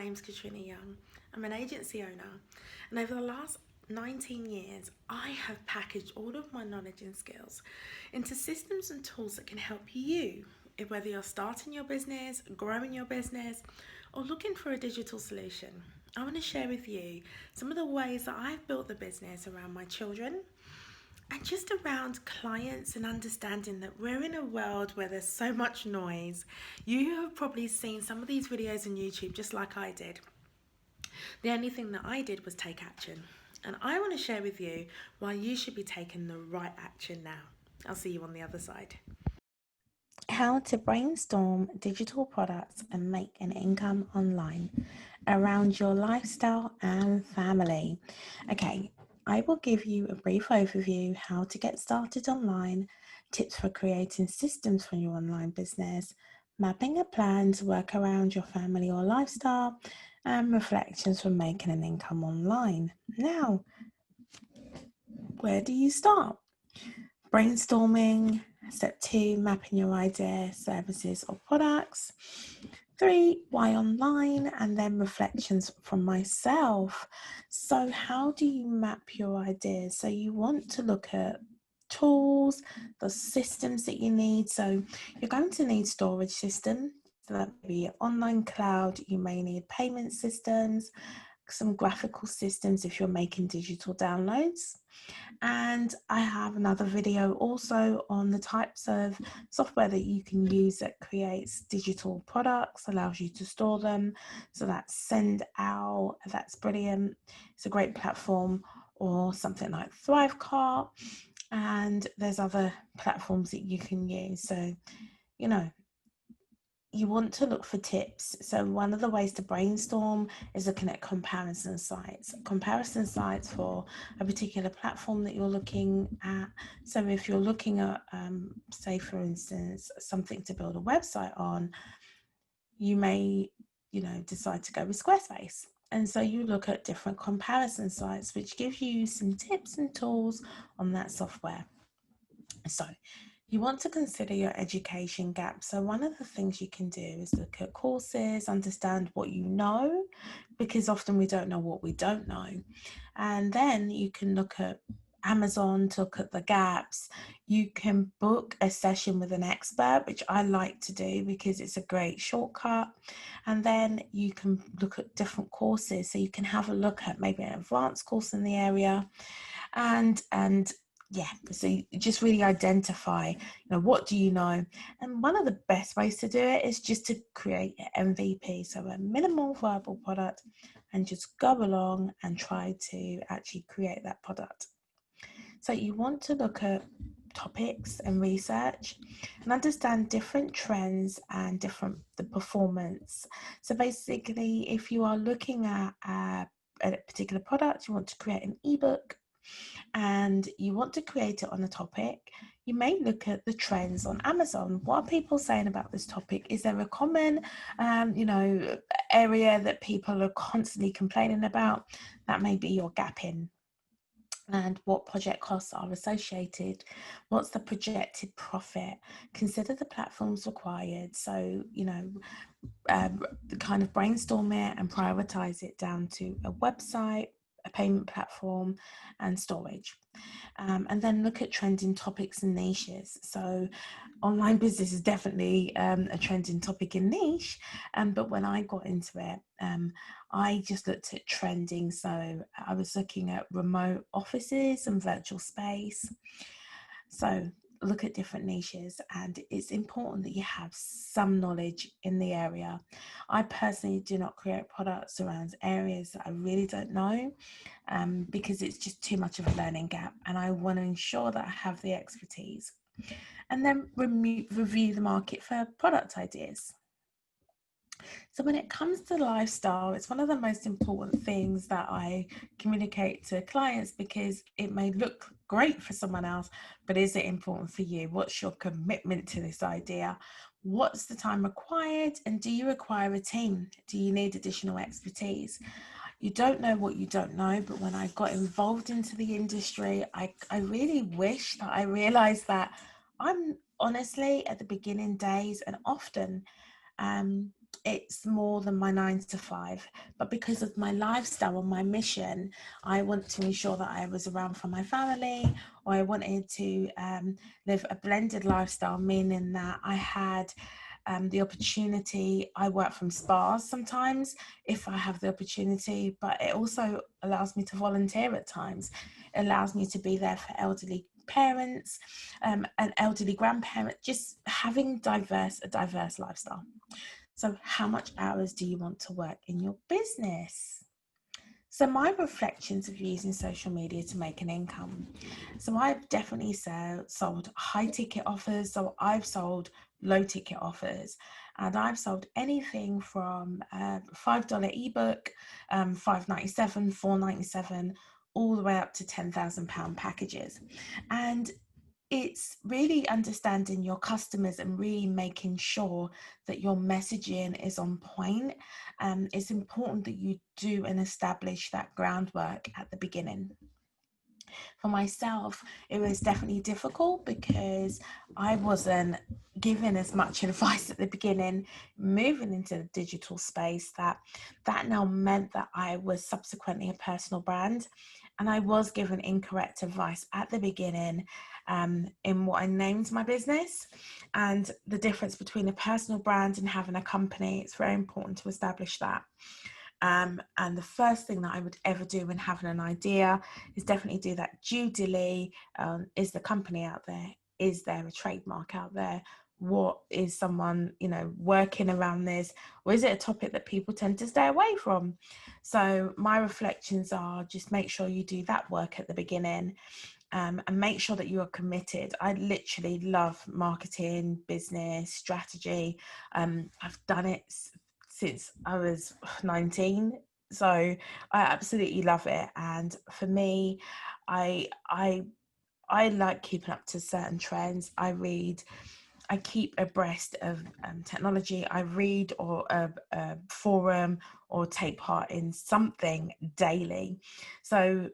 name's Katrina Young. I'm an agency owner, and over the last 19 years, I have packaged all of my knowledge and skills into systems and tools that can help you, whether you're starting your business, growing your business, or looking for a digital solution. I want to share with you some of the ways that I've built the business around my children and just around clients and understanding that we're in a world where there's so much noise. You have probably seen some of these videos on YouTube just like I did. The only thing that I did was take action. And I want to share with you why you should be taking the right action now. I'll see you on the other side. How to brainstorm digital products and make an income online around your lifestyle and family. Okay, I will give you a brief overview how to get started online, tips for creating systems for your online business, mapping a plan to work around your family or lifestyle, and reflections for making an income online. Now, where do you start? Brainstorming. Step 2, mapping your idea, services or products. 3, why online, and then reflections from myself. So how do you map your ideas? So you want to look at tools, the systems that you need. So you're going to need storage systems. So that may be online cloud. You may need payment systems, some graphical systems if you're making digital downloads. And I have another video also on the types of software that you can use that creates digital products, allows you to store them. So that's Send that's brilliant. It's a great platform, or something like Thrivecart. And there's other platforms that you can use. So, you want to look for tips. So one of the ways to brainstorm is looking at comparison sites for a particular platform that you're looking at. So if you're looking at, say for instance, something to build a website on, you may, decide to go with Squarespace. And so you look at different comparison sites, which gives you some tips and tools on that software. So you want to consider your education gap. So one of the things you can do is look at courses, understand what you know, because often we don't know what we don't know. And then you can look at Amazon to look at the gaps. You can book a session with an expert, which I like to do because it's a great shortcut. And then you can look at different courses. So you can have a look at maybe an advanced course in the area, and so you just really identify, what do you know? And one of the best ways to do it is just to create an MVP, so a minimal viable product, and just go along and try to actually create that product. So you want to look at topics and research and understand different trends and the performance. So basically, if you are looking at a particular product, you want to create an ebook, and you want to create it on a topic, you may look at the trends on Amazon. What are people saying about this topic? Is there a common, area that people are constantly complaining about? That may be your gap in. And what project costs are associated? What's the projected profit? Consider the platforms required. So, kind of brainstorm it and prioritize it down to a website, a payment platform, and storage. And then look at trending topics and niches. So online business is definitely a trending topic and niche, but when I got into it, I just looked at trending. So I was looking at remote offices and virtual space. So look at different niches, and it's important that you have some knowledge in the area. I personally do not create products around areas that I really don't know, because it's just too much of a learning gap, and I want to ensure that I have the expertise. And then review the market for product ideas. So when it comes to lifestyle, it's one of the most important things that I communicate to clients, because it may look great for someone else, but is it important for you? What's your commitment to this idea? What's the time required? And do you require a team? Do you need additional expertise? You don't know what you don't know, but when I got involved into the industry, I really wish that I realized that I'm honestly at the beginning days, and often it's more than my 9 to 5, but because of my lifestyle and my mission, I want to ensure that I was around for my family, or I wanted to live a blended lifestyle, meaning that I had the opportunity. I work from spas sometimes if I have the opportunity, but it also allows me to volunteer at times. It allows me to be there for elderly parents, and elderly grandparents, just having a diverse lifestyle. So how much hours do you want to work in your business? So my reflections of using social media to make an income. So I've definitely sold high ticket offers. So I've sold low ticket offers, and I've sold anything from $5 ebook, $5.97, $4.97, all the way up to £10,000 packages. And it's really understanding your customers and really making sure that your messaging is on point. It's important that you do and establish that groundwork at the beginning. For myself, it was definitely difficult because I wasn't given as much advice at the beginning, moving into the digital space, that now meant that I was subsequently a personal brand. And I was given incorrect advice at the beginning in what I named my business. And the difference between a personal brand and having a company, it's very important to establish that. And the first thing that I would ever do when having an idea is definitely do that due diligence. Is the company out there? Is there a trademark out there? What is someone, working around this? Or is it a topic that people tend to stay away from? So my reflections are just make sure you do that work at the beginning. And make sure that you are committed. I literally love marketing, business, strategy. I've done it since I was 19, so I absolutely love it. And for me, I like keeping up to certain trends. I keep abreast of technology. I read or a forum or take part in something daily. So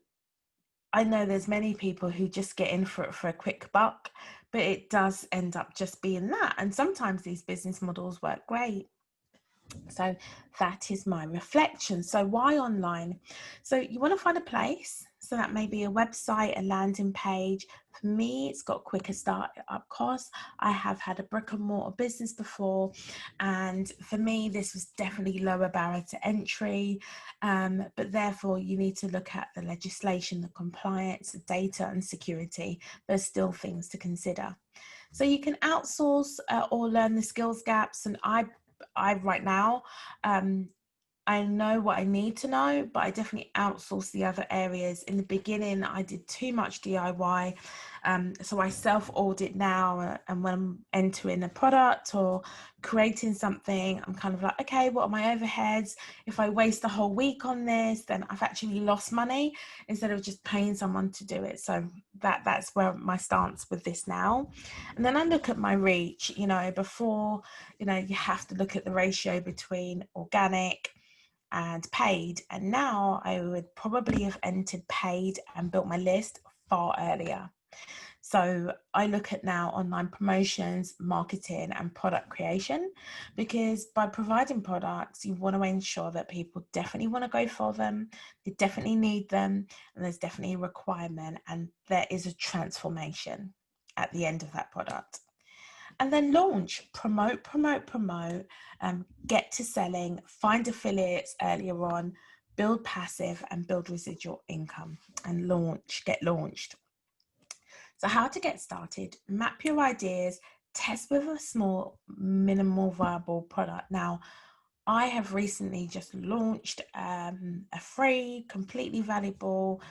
I know there's many people who just get in for a quick buck, but it does end up just being that. And sometimes these business models work great. So that is my reflection. So why online? So you want to find a place. So that may be a website, a landing page. For me, it's got quicker start-up costs. I have had a brick and mortar business before, and for me, this was definitely lower barrier to entry. But therefore, you need to look at the legislation, the compliance, the data, and security. There's still things to consider. So you can outsource or learn the skills gaps, and I right now, I know what I need to know, but I definitely outsource the other areas. In the beginning, I did too much DIY. So I self-audit now, and when I'm entering a product or creating something, I'm kind of like, okay, what are my overheads? If I waste a whole week on this, then I've actually lost money instead of just paying someone to do it. So that's where my stance with this now. And then I look at my reach, before, you have to look at the ratio between organic and paid, and now I would probably have entered paid and built my list far earlier. So I look at now online promotions, marketing, and product creation, because by providing products, you want to ensure that people definitely want to go for them, they definitely need them, and there's definitely a requirement, and there is a transformation at the end of that product. And then launch, promote, get to selling, find affiliates earlier on, build passive and build residual income, and get launched. So how to get started: map your ideas, test with a small minimal viable product. Now, I have recently just launched a free, completely valuable,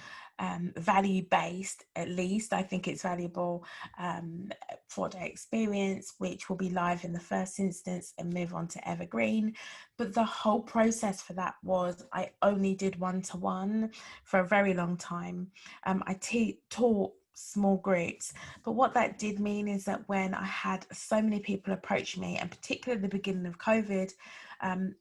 value-based, at least I think it's valuable, 4-day experience, which will be live in the first instance and move on to evergreen. But the whole process for that was I only did one-to-one for a very long time. I taught small groups, but what that did mean is that when I had so many people approach me, and particularly at the beginning of COVID,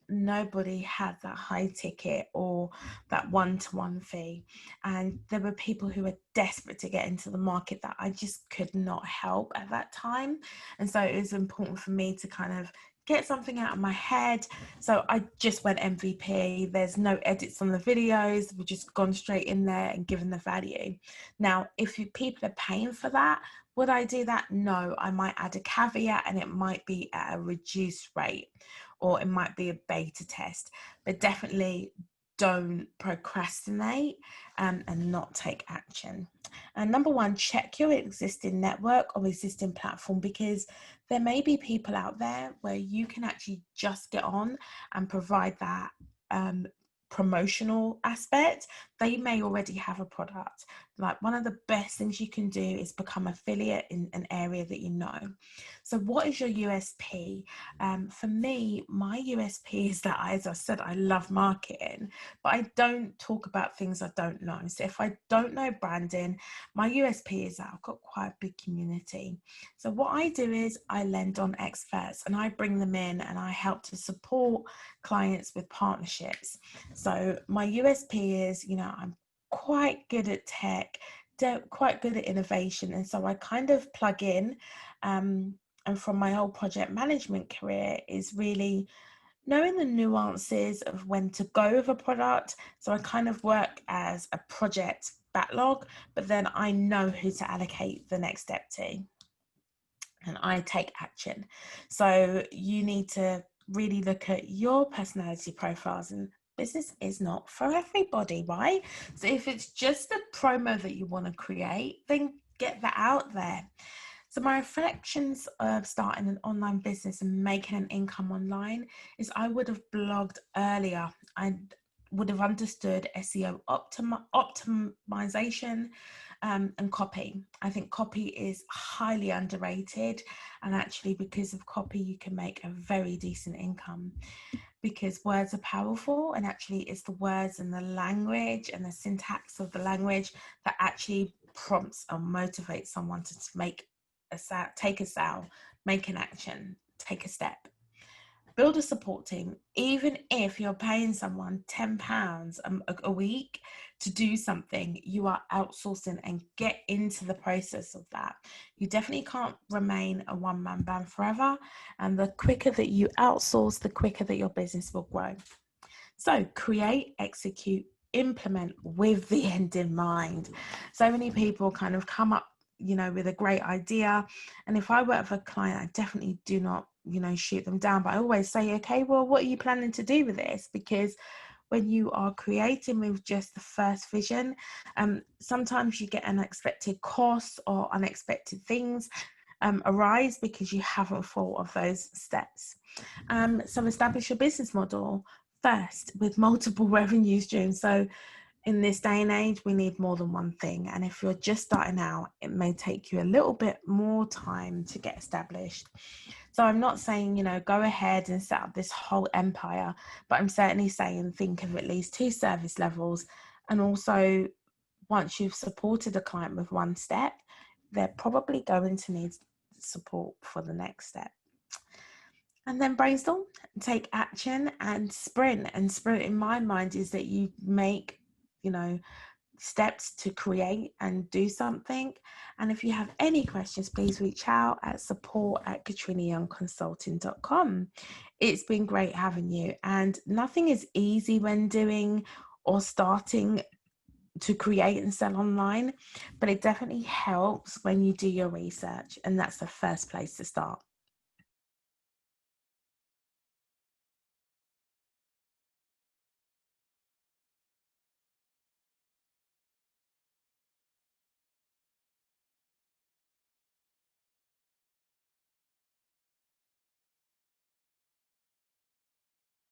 nobody had that high ticket or that one-to-one fee, and there were people who were desperate to get into the market that I just could not help at that time. And so it was important for me to kind of get something out of my head. So I just went MVP. There's no edits on the videos. We've just gone straight in there and given the value. Now, if people are paying for that, would I do that? No, I might add a caveat, and it might be at a reduced rate, or it might be a beta test, but definitely don't procrastinate and not take action. And number one, check your existing network or existing platform, because there may be people out there where you can actually just get on and provide that promotional aspect. They may already have a product. Like, one of the best things you can do is become affiliate in an area that you know. So what is your USP? For me, my USP is that, as I said, I love marketing, but I don't talk about things I don't know. So if I don't know branding, my USP is that I've got quite a big community. So what I do is I lend on experts, and I bring them in, and I help to support clients with partnerships. So my USP is, I'm quite good at tech, quite good at innovation. And so I kind of plug in, and from my old project management career, is really knowing the nuances of when to go with a product. So I kind of work as a project backlog, but then I know who to allocate the next step to, and I take action. So you need to really look at your personality profiles, and business is not for everybody, right? So if it's just a promo that you want to create, then get that out there. So my reflections of starting an online business and making an income online is I would have blogged earlier. I would have understood SEO optimization and copy. I think copy is highly underrated, and actually because of copy you can make a very decent income, because words are powerful, and actually it's the words and the language and the syntax of the language that actually prompts or motivates someone to take a sale, make an action, take a step. Build a support team. Even if you're paying someone £10 a week to do something, you are outsourcing, and get into the process of that. You definitely can't remain a one-man band forever. And the quicker that you outsource, the quicker that your business will grow. So create, execute, implement with the end in mind. So many people kind of come up with a great idea, and if I work with a client, I definitely do not shoot them down, but I always say, okay, well, what are you planning to do with this? Because when you are creating with just the first vision, sometimes you get unexpected costs or unexpected things arise because you haven't thought of those steps. So establish your business model first with multiple revenue streams. So in this day and age, we need more than one thing. And if you're just starting out, it may take you a little bit more time to get established. So I'm not saying, go ahead and set up this whole empire, but I'm certainly saying think of at least 2 service levels. And also, once you've supported a client with one step, they're probably going to need support for the next step. And then brainstorm, take action, and sprint. And sprint, in my mind, is that you make steps to create and do something. And if you have any questions, please reach out at support@katrinayoungconsulting.com. It's been great having you. And nothing is easy when doing or starting to create and sell online, but it definitely helps when you do your research, and that's the first place to start.